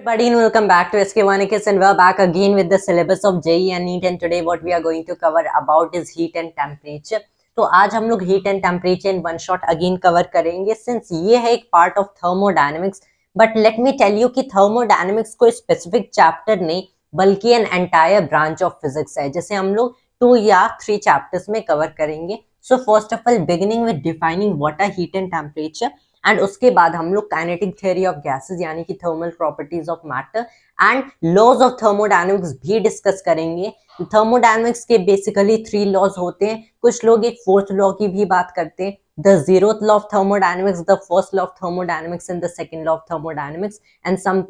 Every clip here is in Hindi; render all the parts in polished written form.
Everybody and welcome back to SK1AKS and we're back again with the syllabus of JEE and NEET and today what we are going to cover about is heat and temperature. तो आज हम लोग heat and temperature in one shot again cover करेंगे since ये है एक part of thermodynamics. But let me tell you कि thermodynamics कोई specific chapter नहीं बल्कि an entire branch of physics है जिसे हम लोग 2 या 3 chapters में cover करेंगे. So first of all beginning with defining what are heat and temperature. And उसके बाद हम लोग काइनेटिक थ्योरी ऑफ गैसेस यानी कि thermal properties of matter and laws of thermodynamics भी डिस्कस करेंगे. थर्मोडायनेमिक्स के बेसिकली 3 लॉज होते हैं. कुछ लोग एक 4th लॉ की भी बात करते हैं, the 0th law of thermodynamics, the 1st law of thermodynamics and the 2nd law of thermodynamics. And some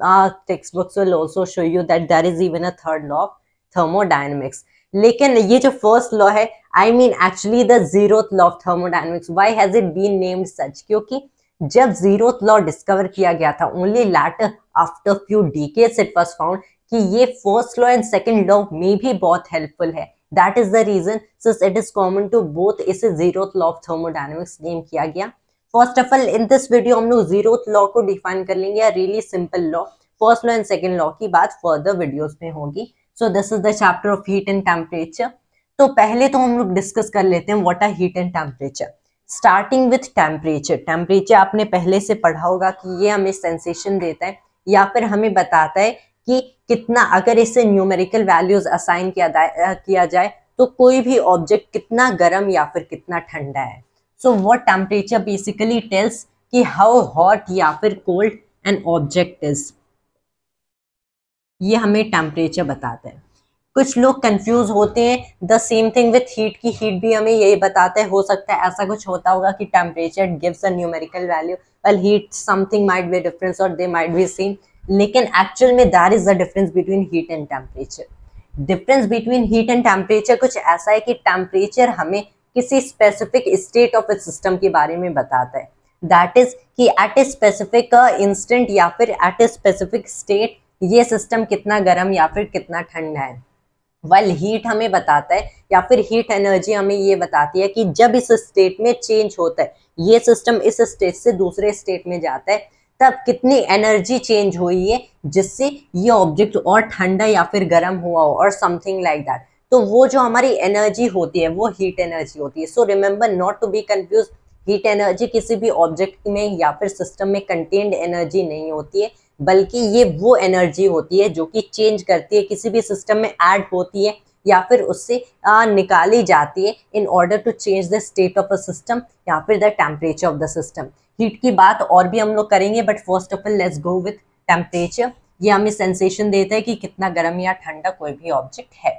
text books will also show you that there is even a 3rd law of thermodynamics. लेकिन ये जो फर्स्ट लॉ है, I mean actually the 0th law of thermodynamics. Why has it been named such? क्योंकि जब 0th लॉ डिस्कवर किया गया था only later after few decades it was found कि ये first law and second law में भी बहुत हेल्पफुल है. That is the reason since it is common to both इसे 0th law of thermodynamics name किया गया. First of all in this video हम लोग 0th लॉ को डिफाइन कर लेंगे, really simple law. First law and second law की बात फर्दर वीडियोस में होगी. So this is the chapter of heat and temperature. तो पहले तो हम लोग डिस्कस कर लेते हैं what are heat and temperature. Starting with temperature. Temperature आपने पहले से पढ़ा होगा कि ये हमें सेंसेशन देता है या फिर हमें बताता है कि कितना, अगर इसे न्यूमेरिकल वैल्यूज असाइन किया जाए तो कोई भी ऑब्जेक्ट कितना गर्म या फिर कितना ठंडा है. So what temperature basically tells कि हाउ हॉट या फिर कोल्ड एन ऑब्जेक्ट इज. ये हमें टेम्परेचर बताता है. कुछ लोग कंफ्यूज होते हैं the same thing with heat की हीट भी हमें यही बताता है. हो सकता है ऐसा कुछ होता होगा कि temperature gives a numerical value, well heat something might be difference और दे माइट बी सेम. लेकिन एक्चुअल में that is the difference between heat and temperature. Difference between heat and temperature कुछ ऐसा है कि टेम्परेचर हमें किसी specific state of A system के बारे में बताता है. दैट इज कि एट ए स्पेसिफिक इंस्टेंट या फिर एट ए स्पेसिफिक स्टेट ये सिस्टम कितना गर्म या फिर कितना ठंडा है. वाइल हीट हमें बताता है या फिर हीट एनर्जी हमें ये बताती है कि जब इस स्टेट में चेंज होता है, ये सिस्टम इस स्टेट से दूसरे स्टेट में जाता है, तब कितनी एनर्जी चेंज हुई है जिससे ये ऑब्जेक्ट और ठंडा या फिर गर्म हुआ हो और समथिंग लाइक दैट. तो वो जो हमारी एनर्जी होती है वो हीट एनर्जी होती है. So remember not to be confuse. Heat energy किसी भी ऑब्जेक्ट में या फिर सिस्टम में कंटेन्ड एनर्जी नहीं होती है, बल्कि ये वो एनर्जी होती है जो कि चेंज करती है, किसी भी सिस्टम में ऐड होती है या फिर उससे निकाली जाती है in order to change the state of a system या फिर the temperature of the system. Heat की बात और भी हम लोग करेंगे but first of all let's go with temperature. ये हमें सेंसेशन देता है कि कितना गर्म या ठंडा कोई भी ऑब्जेक्ट है.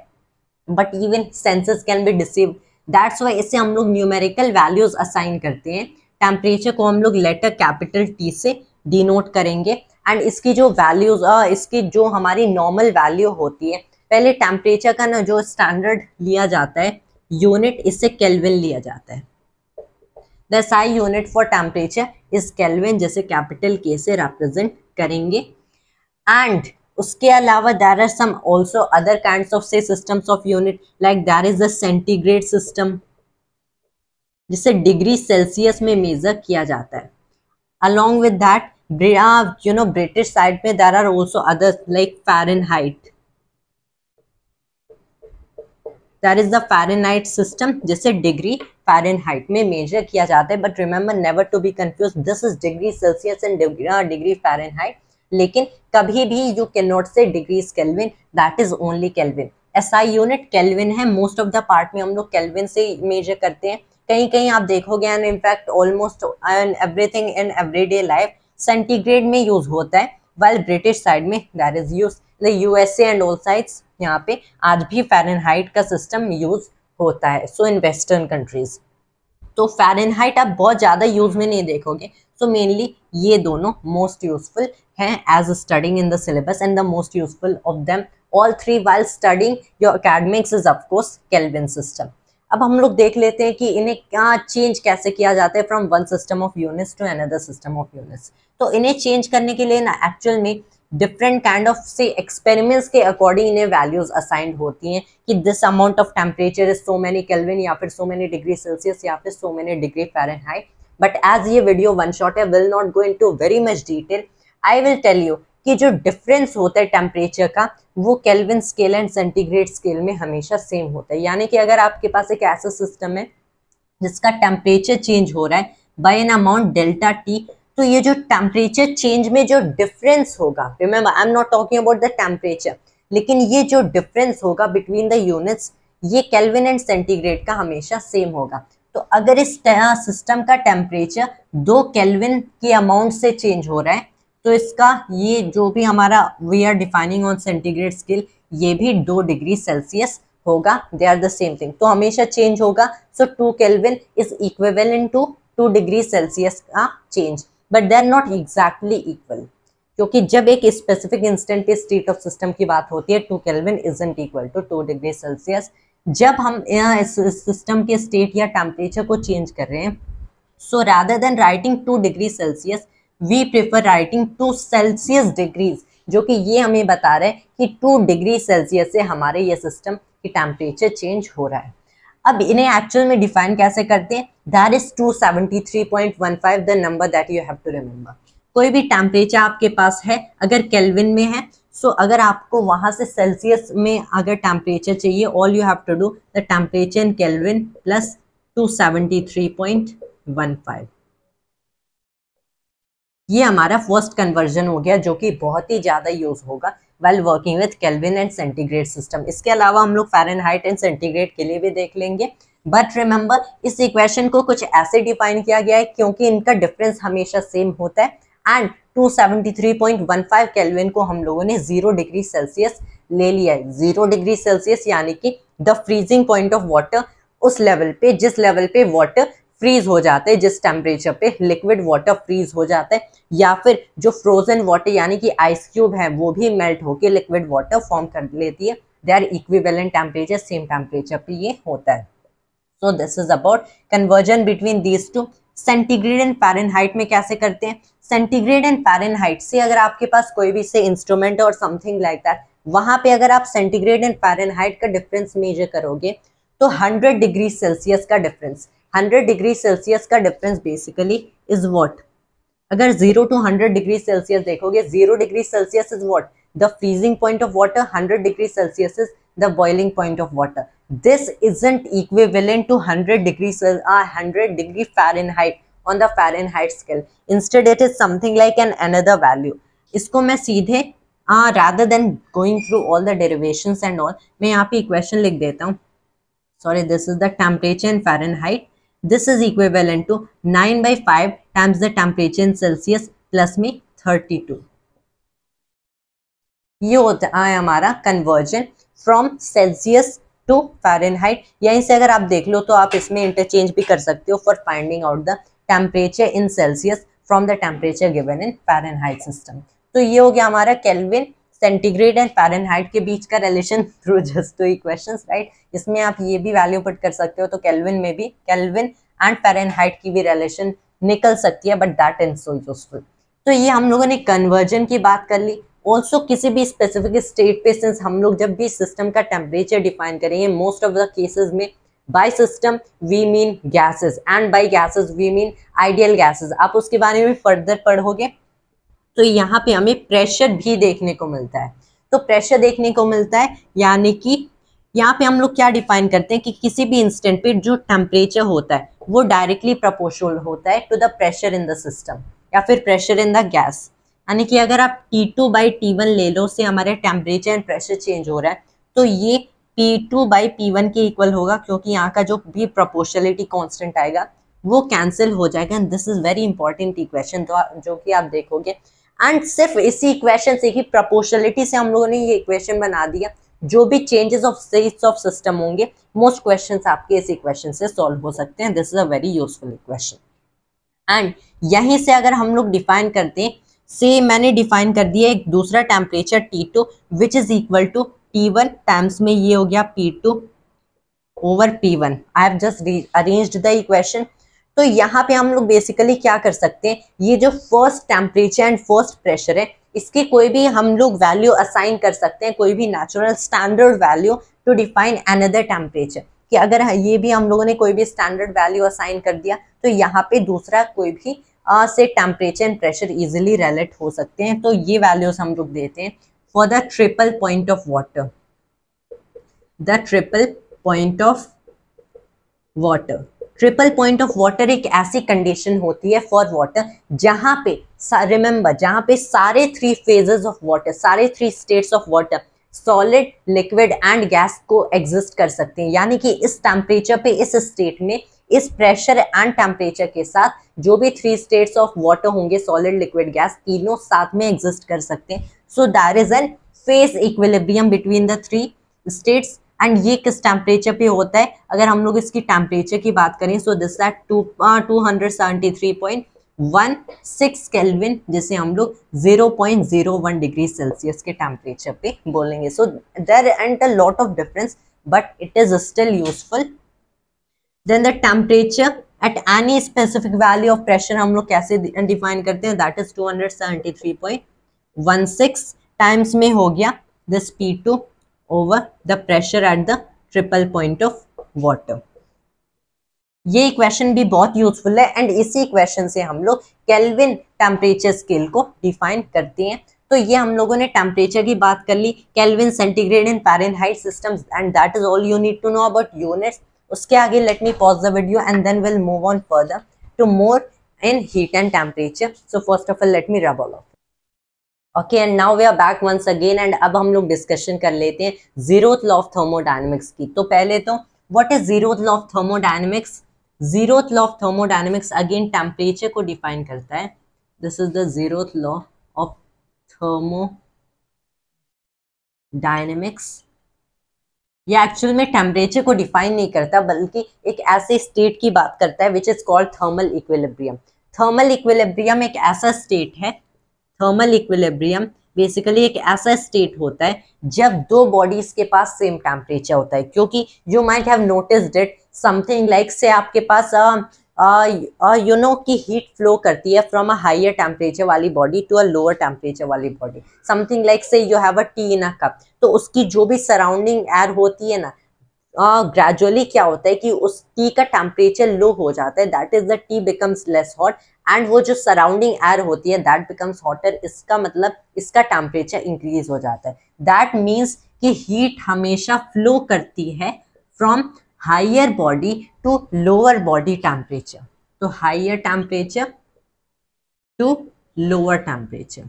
But even senses can be deceived. That's why इसे हम लोग न्यूमेरिकल वैल्यूज असाइन करते हैं. टेम्परेचर को हम लोग लेटर कैपिटल टी से डिनोट करेंगे एंड इसकी जो वैल्यूज इसकी जो हमारी नॉर्मल वैल्यू होती है, पहले टेम्परेचर का ना जो स्टैंडर्ड लिया जाता है यूनिट, इससे केल्विन लिया जाता है. The SI unit for temperature is Kelvin, जैसे कैपिटल के से रिप्रेजेंट करेंगे. एंड उसके अलावा there are some also other kinds of say systems of unit like there is the centigrade system जिसे डिग्री सेल्सियस में मेजर किया जाता है. Along with that, British side में there are also others like Fahrenheit. There is the Fahrenheit system जिसे डिग्री Fahrenheit में मेजर किया जाता है. But remember never to be confused. This is degree Celsius and degree Fahrenheit. लेकिन कभी भी you cannot say degrees Kelvin. That is only Kelvin. SI unit Kelvin है. Most of the part में हम लोग Kelvin से मेजर करते हैं. कहीं कहीं आप देखोगे and in fact almost everything in everyday life centigrade में यूज होता है. वाइल ब्रिटिश साइड में that is use the USA and all sides, यहाँ पे आज भी फ़ारेनहाइट का सिस्टम यूज होता है. सो इन वेस्टर्न कंट्रीज तो फ़ारेनहाइट आप बहुत ज़्यादा यूज में नहीं देखोगे. सो मेनली ये दोनों मोस्ट यूजफुल हैं as studying in the syllabus and the most useful of them all three while studying your academics is of course kelvin system. अब हम लोग देख लेते हैं कि इन्हें क्या चेंज कैसे किया जाता है from one system of units to another system of units. तो इन्हें चेंज करने के लिए ना एक्चुअल में डिफरेंट काइंड ऑफ से एक्सपेरिमेंट्स के अकॉर्डिंग इन्हें वैल्यूज असाइंड होती हैं कि this amount of temperature is so many kelvin या फिर सो मेनी डिग्री सेल्सियस या फिर so many degree Fahrenheit. But as ये वीडियो वन शॉट है, will not go into very much detail. I will tell you कि जो डिफरेंस होता है टेम्परेचर का वो kelvin scale and centigrade scale में हमेशा सेम होता है। यानी कि अगर आपके पास एक ऐसा सिस्टम है जिसका टेम्परेचर चेंज हो रहा है by an amount delta T, तो ये जो टेम्परेचर चेंज में जो डिफरेंस होगा, remember I am not talking about the temperature, लेकिन ये जो डिफरेंस होगा बिटवीन द यूनिट्स ये केल्विन एंड सेंटीग्रेड का हमेशा सेम होगा। तो अगर इस सिस्टम का टेम्परेचर 2 केल्विन के अमाउंट से चेंज हो रहा है तो इसका ये जो भी हमारा we are defining on centigrade scale ये भी 2 डिग्री सेल्सियस होगा, they are the same thing, तो हमेशा चेंज होगा। So 2 Kelvin is equivalent to 2 degree Celsius का change, but they are not exactly equal, क्योंकि जब एक specific instant state of system की बात होती है 2 Kelvin isn't equal to 2 degree Celsius. जब हम इस सिस्टम के स्टेट या टेम्परेचर को चेंज कर रहे हैं, so rather than writing 2 degree Celsius we prefer writing 2 Celsius degrees, जो कि ये हमें बता रहे हैं कि 2 डिग्री सेल्सियस से हमारे ये सिस्टम की टेम्परेचर चेंज हो रहा है। अब इन्हें एक्चुअल में डिफाइन कैसे करते हैं, that is 273.15 the number that you have to remember. कोई भी टेम्परेचर आपके पास है अगर केल्विन में है, सो अगर आपको वहां से सेल्सियस में अगर टेम्परेचर चाहिए, all you have to do the temperature in kelvin plus 273.15। ये हमारा फर्स्ट कन्वर्जन हो गया जो कि बहुत ही ज्यादा यूज होगा while working with Kelvin and centigrade system। इसके अलावा हम लोग फ़ारेनहाइट एंड सेंटीग्रेड के लिए भी देख लेंगे, बट रिमेंबर इस इक्वेशन को कुछ ऐसे डिफाइन किया गया है क्योंकि इनका डिफरेंस हमेशा सेम होता है एंड 273.15 केल्विन को हम लोगों ने 0 डिग्री सेल्सियस ले लिया है। 0 डिग्री सेल्सियस यानी कि the freezing point of water, उस लेवल पे जिस लेवल पे वाटर फ्रीज हो जाते हैं, जिस टेम्परेचर पे लिक्विड वाटर फ्रीज हो जाता है, या फिर जो फ्रोजन वाटर यानी कि आइस क्यूब है वो भी मेल्ट होके लिक्विड वाटर फॉर्म कर लेती है, they are equivalent temperature, same temperature पे ये होता है। So this is about conversion between these two. Centigrade and Fahrenheit में कैसे करते हैं, सेंटीग्रेड एंड फ़ारेनहाइट से अगर आपके पास कोई भी से इंस्ट्रूमेंट और समथिंग लाइक दैट, वहां पे अगर आप सेंटीग्रेड एंड फ़ारेनहाइट का डिफरेंस मेजर करोगे तो 100 डिग्री सेल्सियस का डिफरेंस, 100 डिग्री सेल्सियस का डिफरेंस बेसिकली इज व्हाट, अगर 0 to 100 डिग्री सेल्सियस देखोगे, 0 degree Celsius is what the freezing point of water, 100 degree Celsius is the boiling point of water. This isn't equivalent to 100 degree Fahrenheit on the Fahrenheit scale. Instead it is something like an another value. इसको मैं सीधे rather than going through all the derivations and all, मैं यहाँ पे इक्वेशन लिख देता हूँ। Sorry, this is the temperature in Fahrenheit. This is equivalent to 9/5 times the temperature in Celsius plus में 32। ये होता है हमारा conversion from Celsius to Fahrenheit. यहीं से अगर आप देख लो तो आप इसमें इंटरचेंज भी कर सकते हो for finding out the temperature in Celsius from the temperature given in Fahrenheit system. तो ये हो गया हमारा केल्विन, सेंटीग्रेड एंड फ़ारेनहाइट के बीच का relation through just two equations, right. इसमें आप ये भी वैल्यू पुट कर सकते हो, तो केल्विन में भी केल्विन एंड फ़ारेनहाइट की भी रिलेशन निकल सकती है, but that is so useful. तो ये हम लोगों ने कन्वर्जन की बात कर ली। ऑल्सो किसी भी स्पेसिफिक स्टेट पे सिंस हम लोग जब भी सिस्टम का टेम्परेचर डिफाइन करेंगे, मोस्ट ऑफ द केसेस में by system we mean gases and by gases we mean ideal gases. आप उसके बारे में फर्दर पढ़ोगे तो यहाँ पे हमें प्रेशर भी देखने को मिलता है। तो प्रेशर देखने को मिलता है यानी कि यहाँ पे हम लोग क्या डिफाइन करते हैं कि किसी भी इंस्टेंट पे जो टेम्परेचर होता है वो डायरेक्टली प्रोपोर्शनल होता है to the pressure in the system या फिर प्रेशर इन द गैस। यानी कि अगर आप T2/T1 ले लो से हमारे टेम्परेचर एंड प्रेशर चेंज हो रहा है तो ये P2/P1 के इक्वल होगा, क्योंकि यहाँ का जो भी प्रोपोर्शनलिटी कांस्टेंट आएगा वो कैंसिल हो जाएगा। And this is very important equation जो कि आप देखोगे। एंड सिर्फ इसी इक्वेशन से ही प्रोपोर्शनलिटी से हम लोगों ने ये इक्वेशन बना दिया। जो भी changes of states of system होंगे मोस्ट क्वेश्चंस आपके इस इक्वेशन से सॉल्व हो सकते हैं। This is a very useful equation. And यहीं से अगर हम लोग डिफाइन करते हैं, से मैंने डिफाइन कर दिया एक दूसरा temperature T2 which is equal to T1 times में ये हो गया P2 over P1। I have just arranged the equation. तो यहाँ पे हम लोग बेसिकली क्या कर सकते हैं, ये जो first temperature and first pressure है इसकी कोई भी हम लोग वैल्यू असाइन कर सकते हैं, कोई भी natural standard value to define another temperature. कि अगर ये भी हम लोगों ने कोई भी स्टैंडर्ड वैल्यू असाइन कर दिया तो यहाँ पे दूसरा कोई भी से temperature and pressure easily relate हो सकते हैं। तो ये वैल्यूज हम लोग देते हैं for the triple point of water, the triple point of water. Triple point of water एक ऐसी कंडीशन होती है फॉर वाटर जहां पे, रिमेंबर, जहां पे सारे थ्री फेजेस ऑफ वाटर, सारे three states of water, solid, liquid and gas को एग्जिस्ट कर सकते हैं। यानी कि इस टेम्परेचर पे, इस स्टेट में, इस प्रेशर एंड टेम्परेचर के साथ जो भी थ्री स्टेट्स ऑफ वाटर होंगे, सॉलिड, लिक्विड, गैस, तीनों साथ में एग्जिस्ट कर सकते हैं। So there is an phase equilibrium between the three states. And ये किस टेम्परेचर पे होता है? अगर हम लोग इसकी टेम्परेचर की बात करें, सो दिस एट 273.16 केल्विन, जिसे हम लोग 0.01 डिग्री सेल्सियस के टेम्परेचर पे बोलेंगे। So there and a lot of difference, but it is still useful. Then the temperature at any specific value of pressure हम लोग कैसे डिफाइन करते हैं? दैट इज 273.16 टाइम्स में हो गया this P2 over the pressure at the triple point of water। ये इक्वेशन भी बहुत यूजफुल है एंड इसी इक्वेशन से हम लोग केल्विन टेम्परेचर स्केल को डिफाइन करते हैं। तो ये हम लोगों ने टेम्परेचर की बात कर ली, Kelvin, centigrade and Fahrenheit systems, and that is all you need to know about units. उसके आगे let me pause the video and then will move on further to more in heat and temperature. So first of all let me rub all off. Okay, and now we are back once again and अब हम लोग डिस्कशन कर लेते हैं जीरोथ लॉ ऑफ थर्मोडायनेमिक्स की। तो पहले तो what is zeroth law of thermodynamics? Zeroth law of thermodynamics again temperature को डिफाइन करता है। This is the zeroth law of thermodynamics. ये एक्चुअल में टेम्परेचर को डिफाइन नहीं करता बल्कि एक ऐसे स्टेट की बात करता है which is called thermal equilibrium. Thermal equilibrium एक ऐसा स्टेट है, थर्मल इक्विलिब्रियम बेसिकली एक ऐसा स्टेट होता है जब दो बॉडीज के पास सेम टेम्परेचर होता है। क्योंकि you might have noticed it something like say आपके पास यू नो कि हीट फ्लो करती है फ्रॉम अ हायर टेम्परेचर वाली body to a lower temperature वाली body. Something like say you have a tea in a cup, तो उसकी जो भी सराउंडिंग एयर होती है ना, ग्रेजुअली क्या होता है कि उस टी का टेम्परेचर लो हो जाता है, that is the T becomes less hot and वो जो सराउंडिंग एयर होती है दैट बिकम्स हॉटर। इसका मतलब इसका टेम्परेचर इंक्रीज हो जाता है। दैट मीन्स कि हीट हमेशा फ्लो करती है from higher body to lower body temperature, तो higher temperature to lower temperature,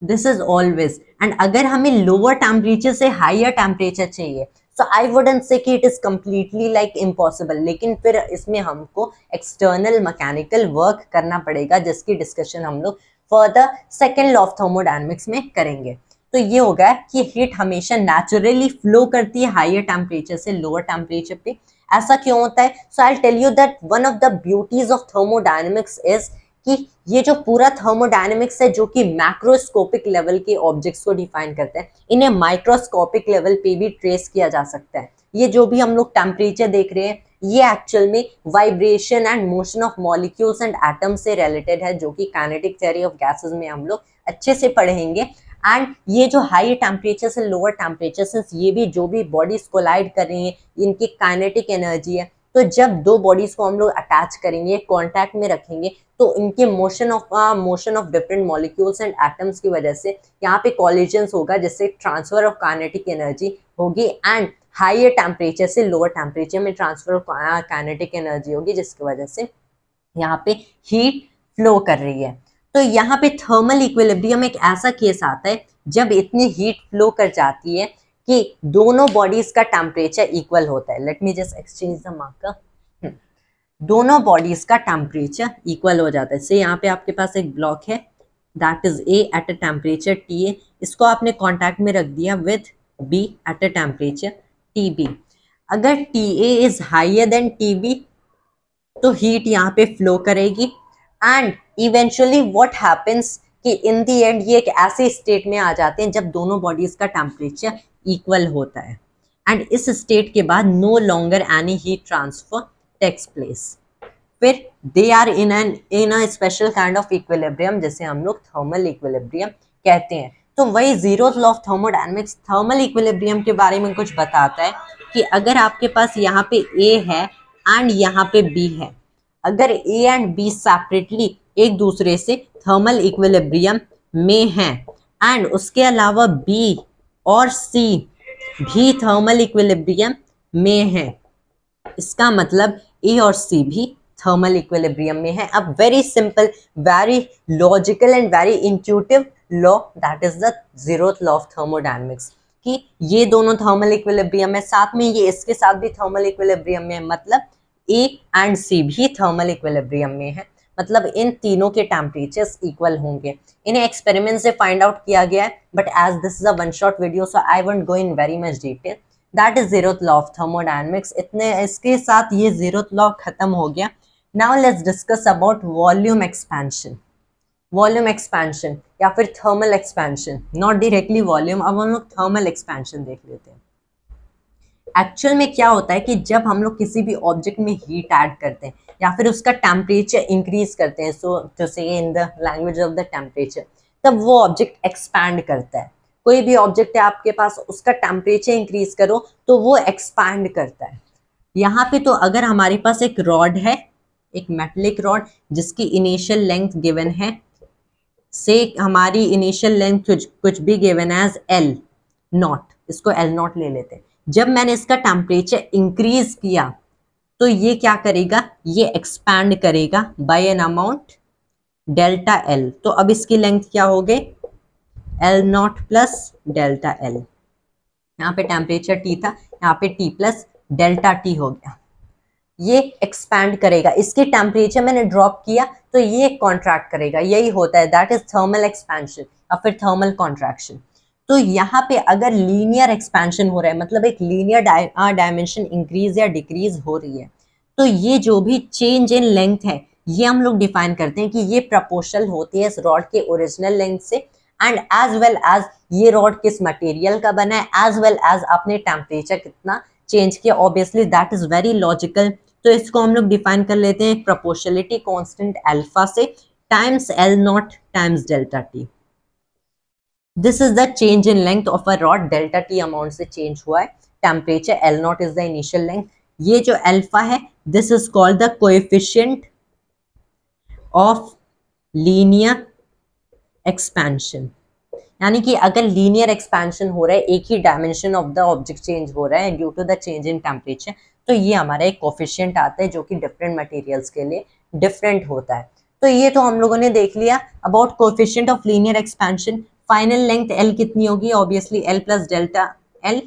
this is always. And अगर हमें लोअर टेम्परेचर से हायर टेम्परेचर चाहिए, सो आई वुडंट से कि it is completely like impossible, लेकिन फिर इसमें हमको एक्सटर्नल मैकेनिकल वर्क करना पड़ेगा जिसकी डिस्कशन हम लोग further second law of thermodynamics में करेंगे। तो ये होगा कि हीट हमेशा नेचुरली फ्लो करती है हायर टेम्परेचर से लोअर टेम्परेचर पे। ऐसा क्यों होता है? So I tell you that one of the beauties of thermodynamics is कि ये जो पूरा थर्मोडायनेमिक्स है जो कि मैक्रोस्कोपिक लेवल के ऑब्जेक्ट्स को डिफाइन करता है, इन्हें माइक्रोस्कोपिक लेवल पे भी ट्रेस किया जा सकता है। ये जो भी हम लोग टेम्परेचर देख रहे हैं ये एक्चुअल में vibration and motion of molecules and atoms से रिलेटेड है, जो कि काइनेटिक थ्योरी ऑफ गैसेस में हम लोग अच्छे से पढ़ेंगे। एंड ये जो हाई टेम्परेचर से लोअर टेम्परेचर से ये भी जो भी बॉडीज कोलाइड कर रही हैं इनकी काइनेटिक एनर्जी है। तो जब दो बॉडीज को हम लोग अटैच करेंगे, कांटेक्ट में रखेंगे, तो इनके motion of different molecules and atoms की वजह से यहाँ पे कॉलिजन्स होगा, जिससे ट्रांसफर ऑफ काइनेटिक एनर्जी होगी एंड हायर टेम्परेचर से लोअर टेम्परेचर में ट्रांसफर ऑफ काइनेटिक एनर्जी होगी, जिसकी वजह से यहाँ पे हीट फ्लो कर रही है। तो यहाँ पे थर्मल इक्विलिब्रियम एक ऐसा केस आता है जब इतनी हीट फ्लो कर जाती है कि दोनों बॉडीज का टेम्परेचर इक्वल होता है। Let me just exchange the marker. दोनों बॉडीज का टेम्परेचर इक्वल हो जाता है। से यहाँ पे आपके पास एक ब्लॉक है that is A at a temperature TA, इसको आपने कांटेक्ट में रख दिया with B at a temperature TB। अगर TA is higher than TB तो हीट यहाँ पे फ्लो करेगी एंड इवेंचुअली व्हाट हैपेंस कि इन दी एंड ये एक ऐसे स्टेट में आ जाते हैं जब दोनों बॉडीज का टेम्परेचर इक्वल होता है एंड इस स्टेट के बाद no longer any heat transfer takes place. फिर they are in a special kind of equilibrium जिसे हम लोग थर्मल इक्विलिब्रियम कहते हैं। तो वही zeroth law of thermodynamics thermal equilibrium के बारे में कुछ बताता है कि अगर आपके पास यहाँ पे A है एंड यहाँ पे B है, अगर ए एंड बी सेपरेटली एक दूसरे से थर्मल इक्विलिब्रियम में हैं एंड उसके अलावा बी और सी भी थर्मल इक्विलिब्रियम में है, इसका मतलब ए और सी भी थर्मल इक्विलिब्रियम में है। अब very simple, very logical and very intuitive law, that is the zeroth law of thermodynamics, कि ये दोनों थर्मल इक्विलिब्रियम में, साथ में ये इसके साथ भी थर्मल इक्विलिब्रियम में, मतलब ए एंड सी भी थर्मल इक्विलिब्रियम में है, मतलब इन तीनों के टेम्परेचर्स इक्वल होंगे। इन्हें एक्सपेरिमेंट से फाइंड आउट किया गया है, but as this is a one shot video so I won't go in very much detail. That is zeroth law of thermodynamics. इतने इसके साथ ये जीरोथ लॉ खत्म हो गया। Now let's discuss about volume expansion. Volume expansion या फिर thermal expansion, not directly volume, अब हम लोग थर्मल एक्सपेंशन देख लेते हैं। एक्चुअल में क्या होता है कि जब हम लोग किसी भी ऑब्जेक्ट में हीट ऐड करते हैं या फिर उसका टेम्परेचर इंक्रीज करते हैं, सो टू से in the language of the temperature, तब वो ऑब्जेक्ट एक्सपैंड करता है। कोई भी ऑब्जेक्ट है आपके पास, उसका टेम्परेचर इंक्रीज करो तो वो एक्सपैंड करता है। यहाँ पे तो अगर हमारे पास एक रॉड है, एक मेटलिक रॉड जिसकी इनिशियल लेंथ गिवन है, से हमारी इनिशियल लेंथ कुछ भी गिवन एज एल नॉट, इसको एल नॉट ले लेते हैं। जब मैंने इसका टेम्परेचर इंक्रीज किया तो ये क्या करेगा, ये एक्सपैंड करेगा by an amount delta L. तो अब इसकी लेंथ क्या हो गई, L naught plus delta L. यहाँ पे टेम्परेचर टी था, यहाँ पे टी प्लस डेल्टा टी हो गया। ये एक्सपैंड करेगा, इसकी टेम्परेचर मैंने ड्रॉप किया तो ये कॉन्ट्रैक्ट करेगा। यही होता है, दैट इज थर्मल एक्सपेंशन या फिर थर्मल कॉन्ट्रैक्शन। तो यहाँ पे अगर लीनियर एक्सपेंशन हो रहा है, मतलब एक लीनियर डायमेंशन इंक्रीज या डिक्रीज हो रही है, तो ये जो भी चेंज इन लेंथ है ये हम लोग डिफाइन करते हैं कि ये प्रपोर्शनल होती है इस रॉड के ओरिजिनल लेंथ से, एंड एज वेल एज ये रॉड किस मटेरियल का बना है, एज वेल एज आपने टेम्परेचर कितना चेंज किया। Obviously that is very logical. तो इसको हम लोग डिफाइन कर लेते हैं प्रोपोर्शनलिटी कांस्टेंट अल्फा से, times L not times delta T. This is the change in length of a rod, delta T amount से चेंज हुआ है, temperature L not is the initial length. ये जो अल्फा है this is called the coefficient of linear expansion, यानी कि अगर लीनियर एक्सपेंशन हो रहा है, एक ही dimension of the object change हो रहा है due to the change in temperature, तो ये हमारा एक कोफिशिएंट आता है जो कि डिफरेंट मटेरियल्स के लिए डिफरेंट होता है। तो ये तो हम लोगों ने देख लिया about coefficient of linear expansion. Final length L कितनी होगी, obviously L plus delta L,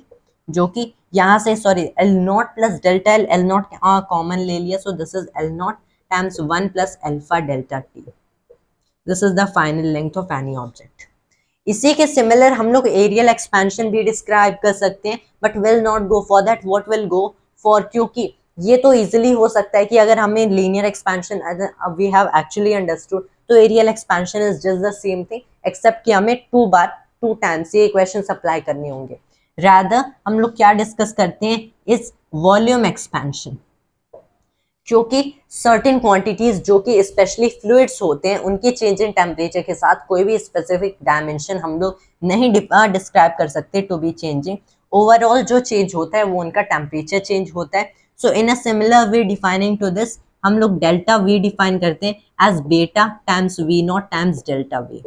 जो कि यहाँ से sorry L naught plus delta L, L not common ले लिया, सो this is L not times 1 plus alpha delta T. This is the final length of any object. इसी के सिमिलर हम लोग एरियल एक्सपेंशन भी डिस्क्राइब कर सकते हैं, but will not go for that, what will go for, क्योंकि ये तो इजीली हो सकता है कि अगर हमें linear expansion we have actually understood, तो areal expansion is just the same thing except कि हमें 2 टाइम्स ये इक्वेशन अप्लाई करने होंगे। रादर हम लोग क्या डिस्कस करते हैं, इस वॉल्यूम एक्सपेंशन, क्योंकि सर्टेन क्वांटिटीज जो कि स्पेशली फ्लूइड्स होते हैं उनके चेंज इन टेम्परेचर के साथ कोई भी स्पेसिफिक डायमेंशन हम लोग नहीं डिस्क्राइब कर सकते टू बी चेंजिंग। ओवरऑल जो चेंज होता है वो उनका टेम्परेचर चेंज होता है। So in a similar way defining to this, हम लोग डेल्टा वी डिफाइन करते हैं as beta times v naught times delta v.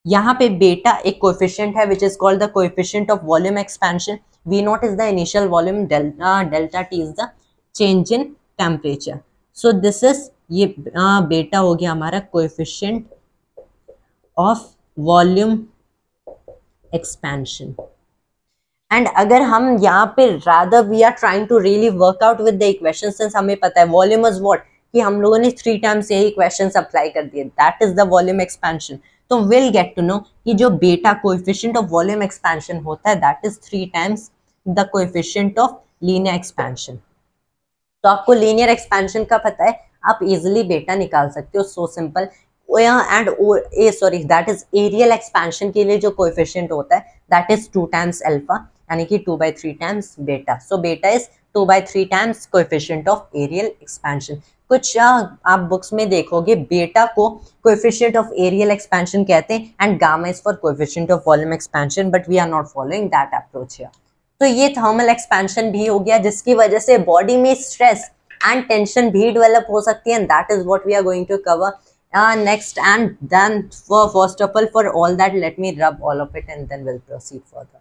यहाँ पे बेटा एक कोएफिशिएंट है which is called the coefficient of volume expansion, v naught is the initial volume, delta t is the change in temperature. So this is ये बेटा हो गया हमारा coefficient of volume expansion. And अगर हम यहाँ पे rather we are trying to really work out with the equation, since हमें पता है वॉल्यूम इज व्हाट, कि हम लोगों ने 3 टाइम्स यही इक्वेशन अप्लाई कर दिए, that is the volume expansion. तो विल गेट टू नो कि जो बेटा कोएफिशिएंट ऑफ वॉल्यूम एक्सपेंशन होता है that is 3 times the coefficient of linear expansion. तो आपको लीनियर एक्सपेंशन का पता है, आप इजिली बेटा निकाल सकते हो, so simple. And that is areal expansion के लिए जो कोएफिशिएंट होता है दैट इज 2 टाइम्स अल्फा, यानी कि 2/3 times beta. So beta is 2/3 times coefficient of areal expansion. कुछ आप बुक्स में देखोगे बेटा को कोएफिशिएंट ऑफ एरियल एक्सपेंशन कहते हैं and gamma is for coefficient of volume expansion, but we are not following that approach here. तो ये थर्मल एक्सपेंशन भी हो गया जिसकी वजह से बॉडी में स्ट्रेस एंड टेंशन भी डेवलप हो सकती है, and that is what we are going to cover next. And then first of all, for all that, let me rub all of it and then we'll proceed further.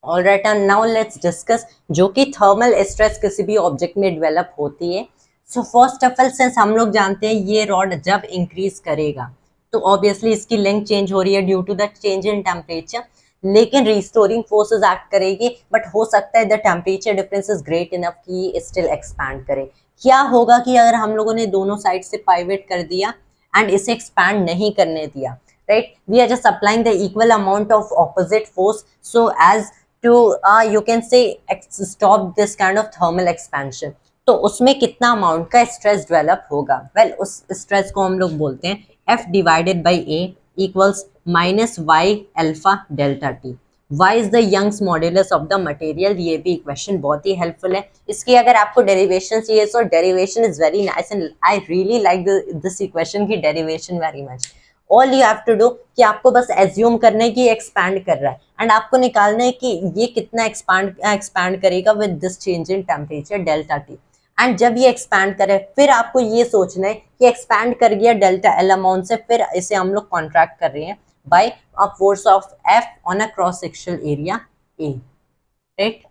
Alright, and now let's discuss जो कि थर्मल स्ट्रेस किसी भी ऑब्जेक्ट में डेवलप होती है. सो फर्स्ट ऑफ ऑल, सिंस हम लोग जानते हैं ये रॉड जब इंक्रीज करेगा तो ऑब्वियसली इसकी लेंथ चेंज हो रही है due to the change in temperature, लेकिन रिस्टोरिंग फोर्सेस एक्ट करेगी, बट हो सकता है the temperature difference is great enough कि स्टिल एक्सपैंड करे. क्या होगा कि अगर हम लोगों ने दोनों साइड से पाइवेट कर दिया एंड इसे एक्सपैंड नहीं करने दिया, right, we are just applying the equal amount of opposite force so as to you can say stop this kind of thermal expansion. तो उसमें कितना अमाउंट का स्ट्रेस डेवलप होगा? वेल, उस स्ट्रेस को हम लोग बोलते हैं F divided by A equals minus Y alpha delta T. Y is the Young's modulus of the material. ये भी इक्वेशन बहुत ही हेल्पफुल है. इसकी अगर आपको डेरिवेशन चाहिए so derivation is very nice and I really like this equation की derivation very much. All you have to do कि आपको बस एज्यूम करना है कि एक्सपैंड कर रहा है एंड आपको निकालना है कि ये कितना एक्सपैंड करेगा with this change in temperature delta T. And जब ये एक्सपैंड करे फिर आपको ये सोचना है कि एक्सपैंड कर गया डेल्टा एल अमाउंट से, फिर इसे हम लोग कॉन्ट्रैक्ट कर रहे हैं by a force of F on a cross sectional area A, right.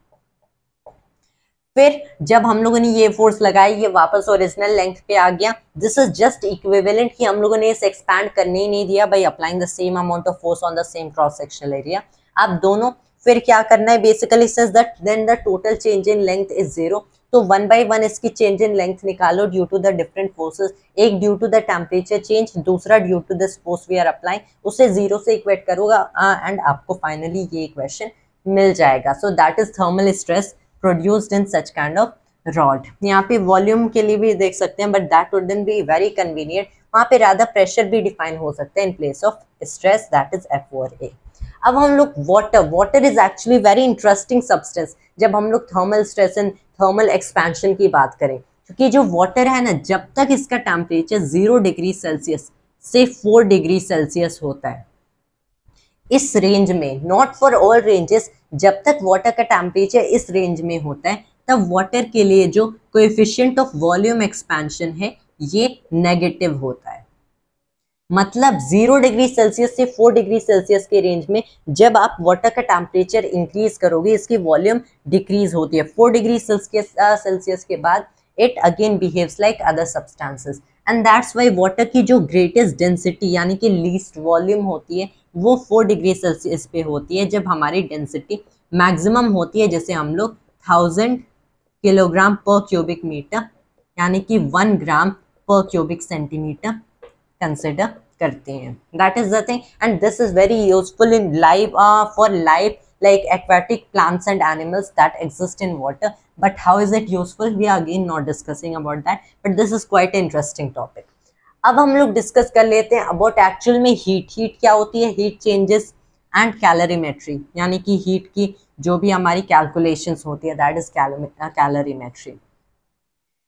फिर जब हम लोगों ने ये फोर्स लगाई, ये वापस ओरिजिनल लेंथ पे आ गया. दिस इज जस्ट इक्विवेलेंट कि हम लोगों ने इसे एक्सपैंड करने ही नहीं दिया by applying the same amount of force on the same cross sectional area. आप दोनों फिर क्या करना है, basically says that then the total change in length is 0. तो 1 by 1 इसकी चेंज इन लेंथ निकालो due to the different forces. एक due to the temperature change, दूसरा due to this force we are applying. उसे 0 से इक्वेट करोगा एंड आपको फाइनली ये इक्वेशन मिल जाएगा. So that is thermal stress produced in such kind of rod. यहाँ पे वॉल्यूम के लिए भी देख सकते हैं, but that wouldn't be very convenient. वहाँ पे रादर प्रेशर भी डिफाइन हो सकता है in place of stress, that is F/A. अब हम लोग water is actually very interesting substance जब हम लोग thermal stress and thermal expansion की बात करें, क्योंकि जो वाटर है ना, जब तक इसका टेम्परेचर 0 डिग्री सेल्सियस से 4 डिग्री सेल्सियस होता है, इस रेंज में, नॉट फॉर ऑल रेंजेस, जब तक वाटर का टेम्परेचर इस रेंज में होता है तब वाटर के लिए जो कोएफिशिएंट ऑफ वॉल्यूम एक्सपेंशन है ये नेगेटिव होता है. मतलब 0 डिग्री सेल्सियस से 4 डिग्री सेल्सियस के रेंज में जब आप वाटर का टेम्परेचर इंक्रीज करोगे, इसकी वॉल्यूम डिक्रीज होती है. 4 डिग्री सेल्सियस के बाद it again behaves like other substances, and that's why water की जो ग्रेटेस्ट डेंसिटी यानी कि लीस्ट वॉल्यूम होती है वो 4 डिग्री सेल्सियस पे होती है, जब हमारी डेंसिटी मैक्सिमम होती है, जैसे हम लोग 1000 किलोग्राम पर क्यूबिक मीटर यानी कि 1 ग्राम पर क्यूबिक सेंटीमीटर कंसिडर करते हैं. That is the thing, and this is very useful in life for life like aquatic plants and animals that exist in water. But how is it useful? We are again not discussing about that, but this is quite an interesting topic. अब हम लोग डिस्कस कर लेते हैं अबाउट एक्चुअल में हीट. हीट क्या होती है? हीट चेंजेस एंड कैलोरीमेट्री, यानी कि हीट की जो भी हमारी कैलकुलेशंस होती है, दैट इज कैलोरीमेट्री.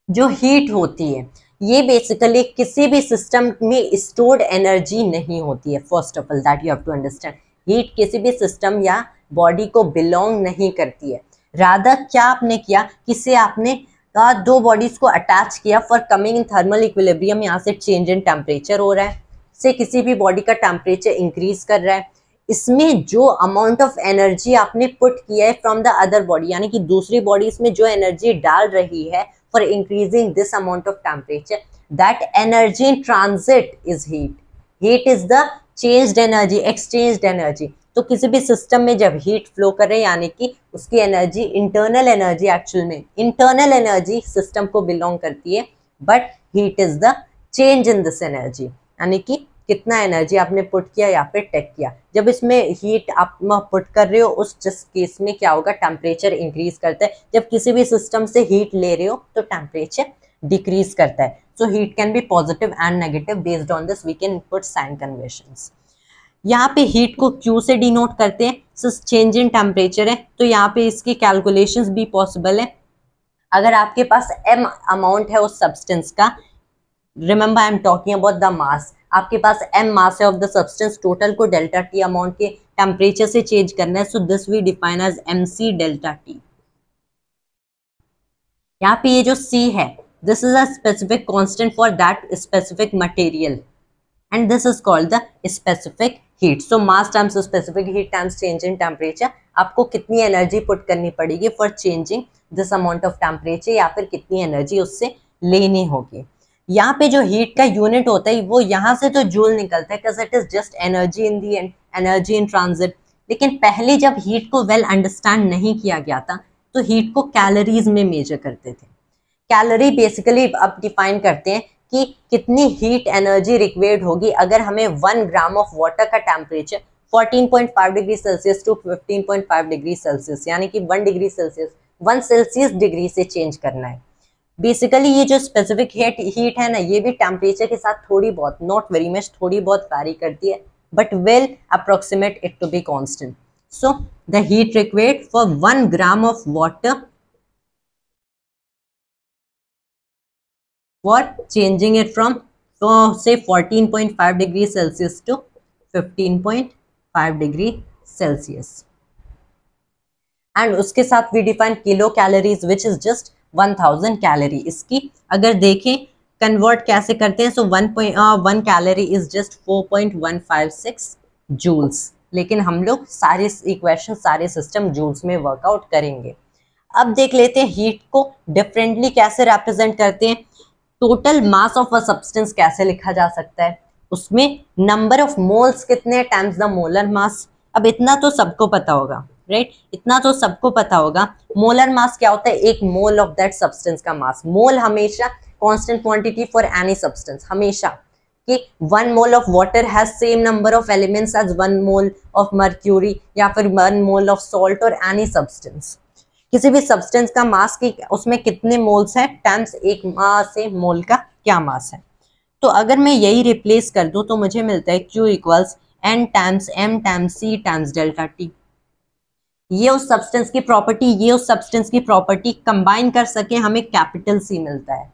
जो हीट होती है ये बेसिकली किसी भी सिस्टम में स्टोर्ड एनर्जी नहीं होती है. First of all that you have to understand. Heat किसी भी सिस्टम या बॉडी को बिलोंग नहीं करती है. रादर क्या आपने किया, किसे आपने दो बॉडीज को अटैच किया for coming in thermal equilibrium. यहाँ से चेंज इन टेम्परेचर हो रहा है, से किसी भी बॉडी का टेम्परेचर इंक्रीज कर रहा है. इसमें जो अमाउंट ऑफ एनर्जी आपने पुट किया है फ्रॉम द अदर बॉडी, यानी कि दूसरी बॉडी इसमें जो एनर्जी डाल रही है for increasing this amount of temperature, that energy in transit is heat. Heat is the changed energy, exchanged energy. तो किसी भी सिस्टम में जब हीट फ्लो कर रहे हैं, यानी कि उसकी एनर्जी, इंटरनल एनर्जी, एक्चुअल में इंटरनल एनर्जी सिस्टम को बिलोंग करती है, but heat is the change in this energy, यानी कि कितना एनर्जी आपने पुट किया या फिर टेक किया. जब इसमें हीट आप पुट कर रहे हो उस जिस केस में क्या होगा, टेम्परेचर इंक्रीज करता है. जब किसी भी सिस्टम से हीट ले रहे हो तो टेम्परेचर डिक्रीज करता है. So heat can be positive and negative. Based on this we can put sign conventions. यहाँ पे हीट को Q से डिनोट करते हैं, चेंज इन टेम्परेचर है, तो यहाँ पे इसकी कैलकुलेशंस भी पॉसिबल है. अगर आपके पास m अमाउंट है उस सब्सटेंस का, remember I am talking about the mass, आपके पास m मास है ऑफ द सब्सटेंस, टोटल को डेल्टा T अमाउंट के टेम्परेचर से चेंज करना है. So this we define as mc delta T. यहाँ पे ये जो C है This is a specific constant for that specific material, and this is called the specific heat. So mass times specific heat times change in temperature. आपको कितनी एनर्जी पुट करनी पड़ेगी for changing this amount of temperature, या फिर कितनी एनर्जी उससे लेनी होगी. यहाँ पे जो हीट का यूनिट होता है वो यहाँ से तो जूल निकलता है, because it is just energy in the and, energy in transit. लेकिन पहले जब हीट को वेल अंडरस्टैंड नहीं किया गया था तो हीट को कैलोरीज में मेजर करते थे. कैलोरी बेसिकली अब डिफाइन करते हैं कि कितनी हीट एनर्जी रिक्वायर्ड होगी अगर हमें 1 ग्राम ऑफ वाटर का temperature 14.5 degree Celsius to 15.5 degree Celsius, यानी कि 1 डिग्री सेल्सियस 1 सेल्सियस डिग्री से चेंज करना है. बेसिकली ये जो स्पेसिफिक हीट है ना, ये भी टेम्परेचर के साथ थोड़ी बहुत, नॉट वेरी मच, थोड़ी बहुत वैरी करती है, but will approximate it to be constant. So the heat required for 1 gram of वाटर for changing it from say 14.5 degree Celsius to 15.5 degree Celsius. And उसके साथ we define kilo calories which is just 1000 calorie. इसकी अगर देखें कन्वर्ट कैसे करते हैं, सो 1 कैलोरी इज जस्ट 4.156 जूल्स. लेकिन हम लोग सारे इक्वेशन, सारे सिस्टम जूल्स में वर्कआउट करेंगे. अब देख लेते हैं हीट को डिफरेंटली कैसे रिप्रेजेंट करते हैं. Total mass of a substance कैसे लिखा जा सकता है, उसमें नंबर ऑफ मोल्स कितने टाइम्स द मोलर मास. अब इतना तो सबको पता होगा, राइट, इतना तो सबको पता होगा. मोलर मास क्या होता है, एक मोल ऑफ दैट सब्सटेंस का मास. मोल हमेशा constant quantity for any substance, हमेशा कि 1 mole of water has same number of elements as 1 mole of mercury, या फिर 1 मोल ऑफ सॉल्ट और एनी सब्सटेंस. किसी भी सब्सटेंस का मास की उसमें कितने मोल्स हैं टाइम्स एक मास से मोल का क्या मास है. तो अगर मैं यही रिप्लेस कर दूं तो मुझे मिलता है Q equals N times M times C times delta T. ये उस सब्सटेंस की प्रॉपर्टी, ये उस सब्सटेंस की प्रॉपर्टी कंबाइन कर सके हमें कैपिटल C मिलता है,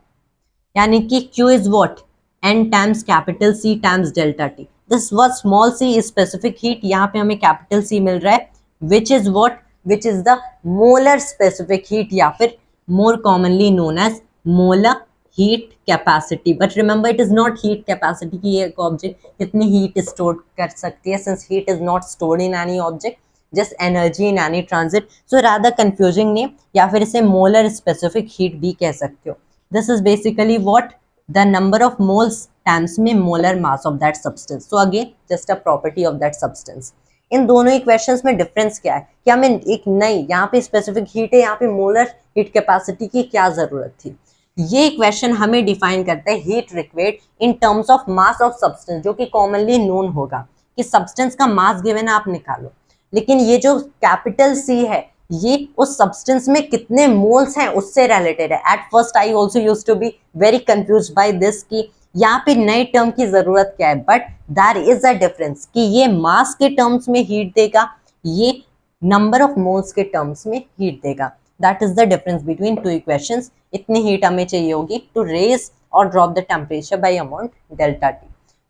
यानी कि Q is what, N times capital C times delta T. This was small c specific heat, यहाँ पे हमें कैपिटल C मिल रहा है which is what, which is the molar specific heat, या फिर more commonly known as molar heat capacity. But remember it is not heat capacity कि एक object कितनी heat store कर सकती है, since heat is not stored in any object, just energy in any transit. So rather confusing name, या फिर इसे molar specific heat भी कह सकते हो. This is basically what the number of moles times में molar mass of that substance. So again just a property of that substance. इन दोनों इक्वेशंस में डिफरेंस क्या है कि हमें एक नई, यहाँ पे स्पेसिफिक हीट है, यहाँ पे मोलर हीट कैपेसिटी की क्या जरूरत थी. ये इक्वेशन हमें डिफाइन करता है heat required in terms of mass of substance, जो कि कॉमनली नोन होगा कि सब्सटेंस का मास गिवन आप निकालो. लेकिन ये जो कैपिटल C है ये उस सब्सटेंस में कितने मोल्स हैं उससे रिलेटेड है. At first I also used to be very confused by this कि यहाँ पे नए टर्म की जरूरत क्या है, but there is a difference कि ये मास के टर्म्स में हीट देगा, ये नंबर ऑफ मोल्स के टर्म्स में हीट देगा. That is the difference between two equations. इतनी हीट हमें चाहिए होगी टू रेज और drop the temperature by amount delta T.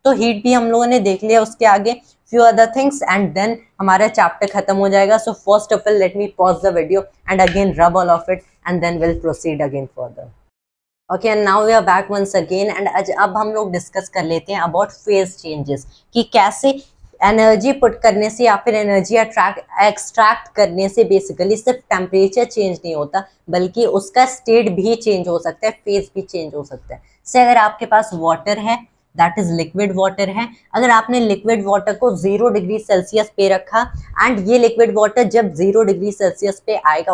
तो हीट भी हम लोगों ने देख लिया, उसके आगे few other things and then हमारा चैप्टर खत्म हो जाएगा. So first of all let me pause the video and again rub all of it and then will proceed again further. Okay, and now we are back once again and अब हम लोग डिस्कस कर लेते हैं अबाउट फेज चेंजेस कि कैसे एनर्जी पुट करने से या फिर एनर्जी एक्सट्रैक्ट करने से बेसिकली सिर्फ टेम्परेचर चेंज नहीं होता बल्कि उसका स्टेट भी चेंज हो सकता है, फेज भी चेंज हो सकता है. से अगर आपके पास वाटर है, दैट इज लिक्विड वाटर है, अगर आपने लिक्विड वाटर को 0 डिग्री सेल्सियस पे रखा एंड ये लिक्विड वाटर जब 0 डिग्री सेल्सियस पे आएगा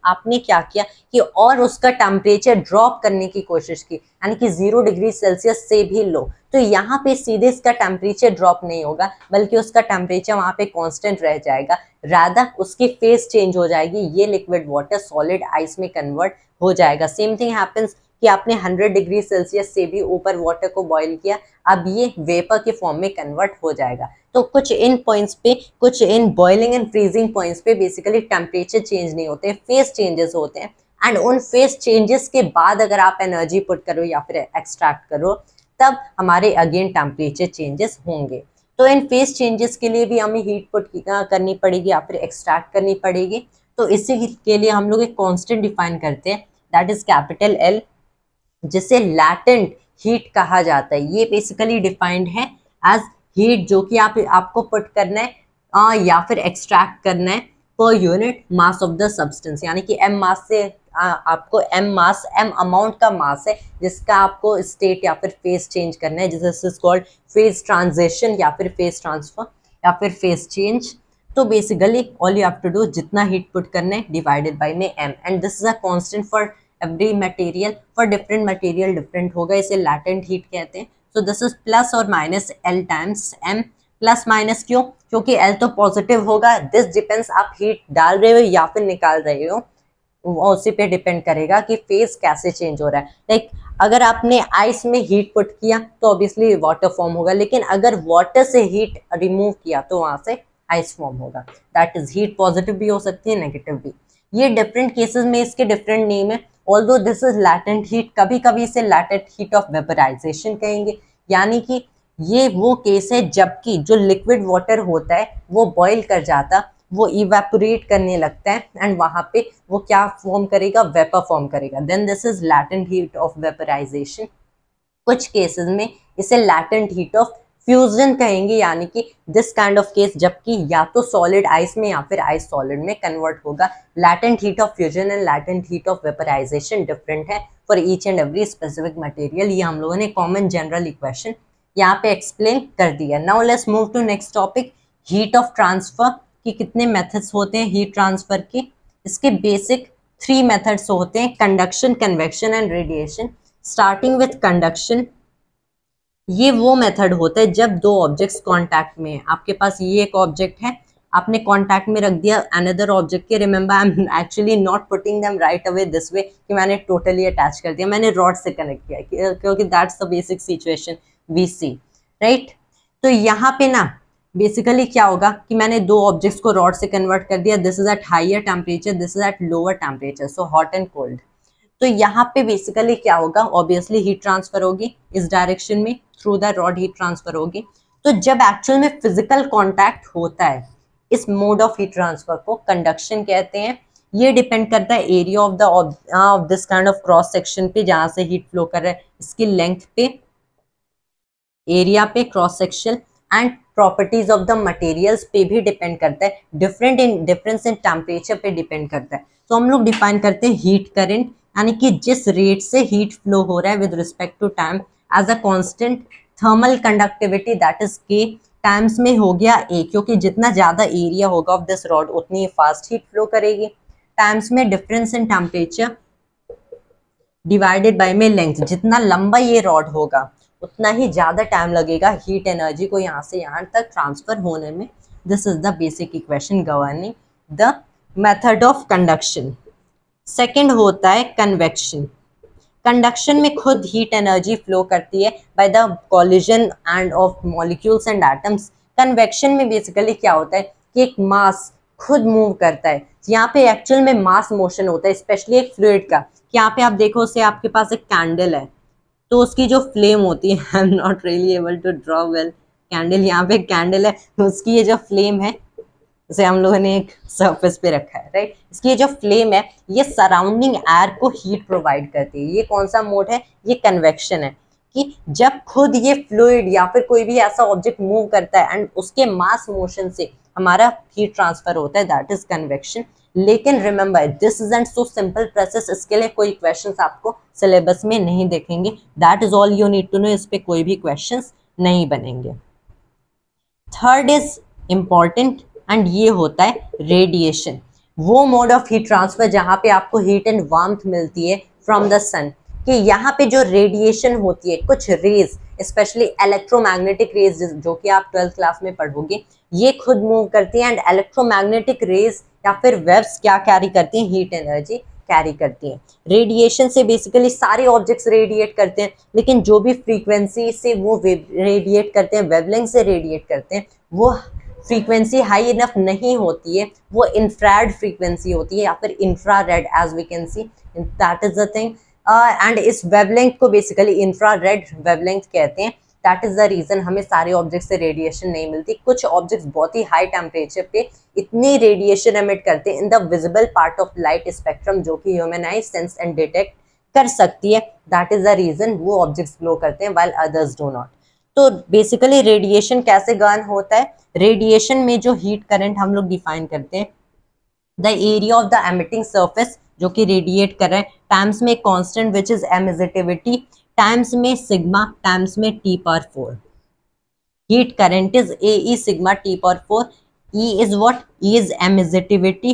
आपने क्या किया कि और उसका टेम्परेचर ड्रॉप करने की कोशिश की, यानी कि 0 डिग्री सेल्सियस से भी लो, तो यहाँ पे सीधे इसका टेम्परेचर ड्रॉप नहीं होगा बल्कि उसका टेम्परेचर वहाँ पे कांस्टेंट रह जाएगा. रादर उसकी फेज चेंज हो जाएगी, ये लिक्विड वाटर सॉलिड आइस में कन्वर्ट हो जाएगा. सेम थिंग हैपेंस कि आपने 100 डिग्री सेल्सियस से भी ऊपर वाटर को बॉईल किया, अब ये वेपर के फॉर्म में कन्वर्ट हो जाएगा. तो कुछ इन पॉइंट्स पे, कुछ in boiling and freezing points पे बेसिकली टेम्परेचर चेंज नहीं होते, फेज चेंजेस होते हैं. एंड उन फेज चेंजेस के बाद अगर आप एनर्जी पुट करो या फिर एक्सट्रैक्ट करो तब हमारे अगेन टेम्परेचर चेंजेस होंगे. तो इन फेज चेंजेस के लिए भी हमें हीट पुट करनी पड़ेगी या फिर एक्सट्रैक्ट करनी पड़ेगी. तो इसी के लिए हम लोग एक कांस्टेंट डिफाइन करते हैं, दैट इज कैपिटल L जिसे लैटेंट हीट कहा जाता है। ये बेसिकली डिफाइंड है एज हीट जो कि आपको पुट करना है या फिर एक्सट्रैक्ट करना है per unit mass of the substance, यानी कि एम मास से आपको एम अमाउंट का मास है जिसका आपको स्टेट या फिर फेज चेंज करना है, this is called phase transition या फिर फेज ट्रांसफर या फिर फेज चेंज। तो basically all you have to do, जितना हीट पुट करना है डिवाइडेड बाय में M, and this is a constant for every material, for different material different होगा, इसे लैटेंट हीट कहते हैं। सो दिस इज प्लस और minus L times M. Plus minus क्यों? क्योंकि एल तो पॉजिटिव होगा, दिस डिपेंड्स आप हीट डाल रहे हो या फिर निकाल रहे हो, उसी पे डिपेंड करेगा कि फेज कैसे चेंज हो रहा है। लाइक अगर आपने आइस में हीट पुट किया तो ऑब्वियसली वाटर फॉर्म होगा, लेकिन अगर वाटर से हीट रिमूव किया तो वहां से आइस फॉर्म होगा। दैट इज हीट पॉजिटिव भी हो सकती है, नेगेटिव भी। ये डिफरेंट केसेस में इसके डिफरेंट नेम है। Although this is latent heat, कभी कभी इसे लैटेंट हीट ऑफ वेपराइजेशन कहेंगे, यानी कि ये वो केस है जबकि जो लिक्विड वाटर होता है वो बॉईल कर जाता, वो इवेपोरेट करने लगता है एंड वहां पे वो क्या फॉर्म करेगा, वेपर फॉर्म करेगा, then this is latent heat of vaporisation. कुछ केसेस में इसे लैटेंट हीट ऑफ फ्यूजन कहेंगे, यानी कि दिस काइंड ऑफ केस जबकि या तो सॉलिड आइस में या फिर आइस सॉलिड में कन्वर्ट होगा। Latent heat of fusion and latent heat of vaporization different है for each and every specific material. ये हम लोगों ने कॉमन जनरल इक्वेशन यहाँ पे एक्सप्लेन कर दिया। Now let's move to next topic, heat of transfer कि कितने मेथड्स होते हैं हीट ट्रांसफर के। इसके बेसिक 3 मेथड्स होते हैं, conduction, convection and radiation. Starting with conduction, ये वो मेथड होता है जब दो ऑब्जेक्ट्स कांटेक्ट में है। आपके पास ये एक ऑब्जेक्ट है, आपने कांटेक्ट में रख दिया अनदर ऑब्जेक्ट के। Remember I am actually not putting them right away this way कि मैंने टोटली अटैच कर दिया, मैंने रॉड से कनेक्ट किया क्योंकि that's the basic situation we see, right. तो यहाँ पे ना बेसिकली क्या होगा कि मैंने दो ऑब्जेक्ट्स को रॉड से कन्वर्ट कर दिया, this is at higher temperature, this is at lower temperature, so hot and cold. तो यहाँ पे बेसिकली क्या होगा, ऑब्वियसली हीट ट्रांसफर होगी इस डायरेक्शन में, through the rod heat transfer होगी। तो जब एक्चुअल में फिजिकल कॉन्टैक्ट होता है, इस मोड ऑफ हीट ट्रांसफर को कंडक्शन कहते हैं। ये डिपेंड करता है area of this kind of cross section पे जहां से हीट फ्लो कर रहा है, इसकी लेंथ पे, एरिया पे, cross section and properties of the materials पे भी डिपेंड करता है, डिफरेंस इन टेम्परेचर पे डिपेंड करता है। तो हम लोग डिफाइन करते हैं हीट करंट, यानी कि जिस रेट से हीट फ्लो हो रहा है with respect to time as a constant thermal conductivity that is K, times में हो गया ए, क्योंकि जितना ज्यादा एरिया होगा ऑफ दिस रॉड उतनी फास्ट हीट फ्लो करेगी। टाइम्स में difference in temperature divided by में लेंथ, जितना लंबा ये रॉड होगा उतना ही ज्यादा टाइम लगेगा हीट एनर्जी को यहाँ से यहाँ तक ट्रांसफर होने में। This is the basic equation governing the method of conduction. Second होता है कन्वेक्शन। कंडक्शन में खुद हीट एनर्जी फ्लो करती है by the collision end of molecules and atoms. Convection में बेसिकली क्या होता है कि एक मास खुद मूव करता है, यहाँ पे एक्चुअल में मास मोशन होता है, स्पेशली एक फ्लूइड का। यहाँ पे आप देखो से आपके पास एक कैंडल है, तो उसकी जो फ्लेम होती है, I am not really able to draw well candle, यहाँ पे कैंडल है, उसकी ये जो फ्लेम है इसे हम लोगों ने एक सरफेस पे रखा है, राइट। इसकी जो फ्लेम है ये सराउंडिंग एयर को हीट प्रोवाइड करती है। ये कौन सा मोड है, ये कन्वेक्शन है, कि जब खुद ये फ्लूइड या फिर कोई भी ऐसा ऑब्जेक्ट मूव करता है एंड उसके मास मोशन से हमारा हीट ट्रांसफर होता है, दैट इज कन्वेक्शन। लेकिन remember this is and so simple process, इसके लिए कोई क्वेश्चंस आपको सिलेबस में नहीं देखेंगे, that is all you need to know, इस पे कोई भी क्वेश्चंस नहीं बनेंगे। थर्ड इज इंपॉर्टेंट एंड ये होता है रेडिएशन, वो मोड ऑफ हीट ट्रांसफर जहां पे आपको हीट एंड वार्मथ मिलती है फ्रॉम द सन। कि यहाँ पे जो रेडिएशन होती है, कुछ रेज स्पेशली इलेक्ट्रोमैग्नेटिक रेज जो कि आप 12th क्लास में पढ़ोगे, ये खुद मूव करती है एंड इलेक्ट्रोमैग्नेटिक रेज या फिर वेव्स क्या कैरी करती हैं, हीट एनर्जी कैरी करती हैं। रेडिएशन से बेसिकली सारे ऑब्जेक्ट्स रेडिएट करते हैं, लेकिन जो भी फ्रीक्वेंसी से वो रेडिएट करते हैं, वेवलेंथ से रेडिएट करते हैं, वो फ्रीक्वेंसी हाई इनफ नहीं होती है, वो इंफ्रारेड फ्रीक्वेंसी होती है या फिर infrared as we can see, that is the thing. And इस वेवलेंथ को बेसिकली इंफ्रारेड वेवलेंथ कहते हैं। दैट इज द रीजन हमें सारे ऑब्जेक्ट से रेडिएशन नहीं मिलती। कुछ ऑब्जेक्ट्स बहुत ही हाई टेम्परेचर पे इतनी रेडिएशन एमिट करते हैं in the visible part of light spectrum जो कि human I sense and detect कर सकती है, दैट इज द रीजन वो ऑब्जेक्ट्स ग्लो करते हैं व्हाइल अदर्स डू नॉट। तो बेसिकली रेडिएशन कैसे गन होता है, रेडिएशन में जो हीट करंट हम लोग डिफाइन करते हैं, the area of the emitting surface जो कि रेडिएट कर रहा है, टाइम्स में constant which is emissivity, times में सिग्मा, टाइम्स में T power 4। Heat current is a sigma T power 4। E is what? E is emissivity,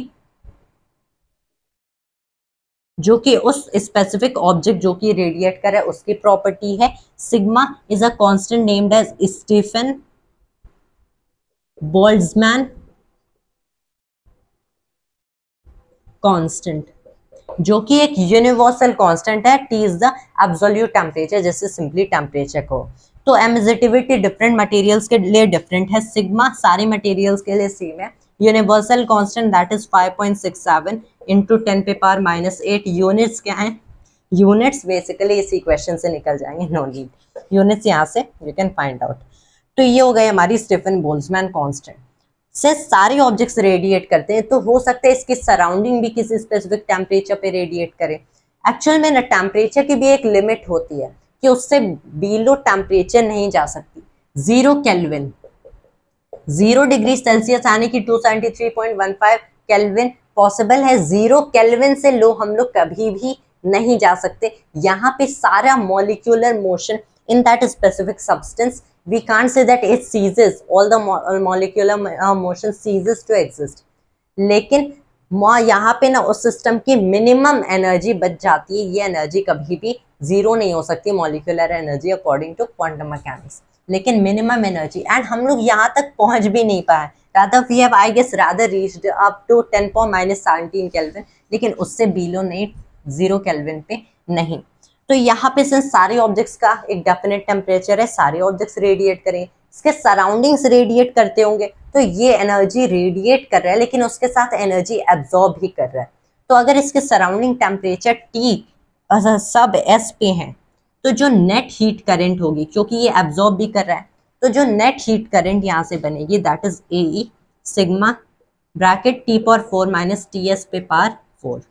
जो कि उस स्पेसिफिक ऑब्जेक्ट जो कि रेडिएट कर रहा है उसकी प्रॉपर्टी है। Sigma is a constant named as Stefan Boltzmann constant, जो कि एक यूनिवर्सल कांस्टेंट है। T is the absolute temperature, जैसे सिंपली टेम्परेचर को। तो एमिसिविटी डिफरेंट मटेरियल्स के लिए डिफरेंट है, सिग्मा सारे मटेरियल्स के लिए सेम है। Universal constant that is 5.67 into 10⁻⁻8। Units क्या है, यूनिट्स बेसिकली इसी क्वेश्चन से निकल जाएंगे, नो नीड, यूनिट्स यहाँ से यू कैन फाइंड आउट। तो ये हो गई हमारी स्टीफन बोल्ट्जमैन कांस्टेंट। से सारे ऑब्जेक्ट्स रेडिएट करते हैं, तो हो सकता है इसकी सराउंडिंग भी किसी स्पेसिफिक टेम्परेचर पे रेडिएट करे। एक्चुअल में ना टेम्परेचर की भी एक लिमिट होती है कि उससे बिलो टेम्परेचर नहीं जा सकती। 0 केल्विन, 0 डिग्री सेल्सियस यानी कि 273.15 केल्विन पॉसिबल है। 0 केल्विन से लो हम लोग कभी भी नहीं जा सकते। यहाँ पे सारा molecular motion in that specific substance, we can't say that it ceases, all the molecular motion ceases to exist, लेकिन यहाँ पे ना उस सिस्टम की मिनिमम एनर्जी बच जाती है। ये एनर्जी कभी भी जीरो नहीं हो सकती, molecular energy according to quantum mechanics, लेकिन मिनिमम एनर्जी, एंड हम लोग यहाँ तक पहुंच भी नहीं पाए। Rather we have I guess rather reached up to 10⁻⁻17 kelvin, लेकिन उससे बिलो नहीं, 0 केल्विन पे नहीं। तो यहाँ पे सिंस सारे ऑब्जेक्ट्स का एक डेफिनेट टेम्परेचर है, सारे ऑब्जेक्ट्स रेडिएट करेंगे, इसके सराउंडिंग्स रेडिएट करते होंगे, तो ये एनर्जी रेडिएट कर रहा है लेकिन उसके साथ एनर्जी एब्जॉर्ब भी कर रहा है। तो अगर इसके सराउंडिंग टेम्परेचर T सब S पे है, तो जो नेट हीट करंट होगी, क्योंकि ये एब्जॉर्ब भी कर रहा है, तो जो नेट हीट करंट यहाँ से बनेगी that is AE sigma bracket T⁴ - TS पे पावर 4।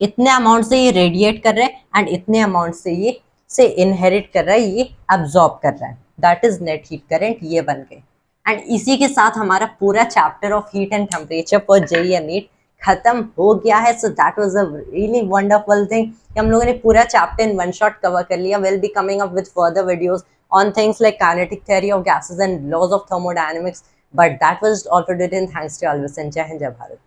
इतने अमाउंट से ये रेडिएट कर रहा है एंड इतने अमाउंट से ये इनहेरिट कर रहा है, ये अब्सॉर्ब कर रहा है, that is net heat current. ये बन गए, एंड इसी के साथ हमारा पूरा chapter of heat and temperature for JEE and NEET खत्म हो गया है। So that was a really wonderful thing कि हम लोगों ने पूरा chapter in one shot cover कर लिया। Will be coming up with further videos on things like kinetic theory of gases and laws of thermodynamics, but that was all for today. Thanks to all, जय हिंद, जय भारत।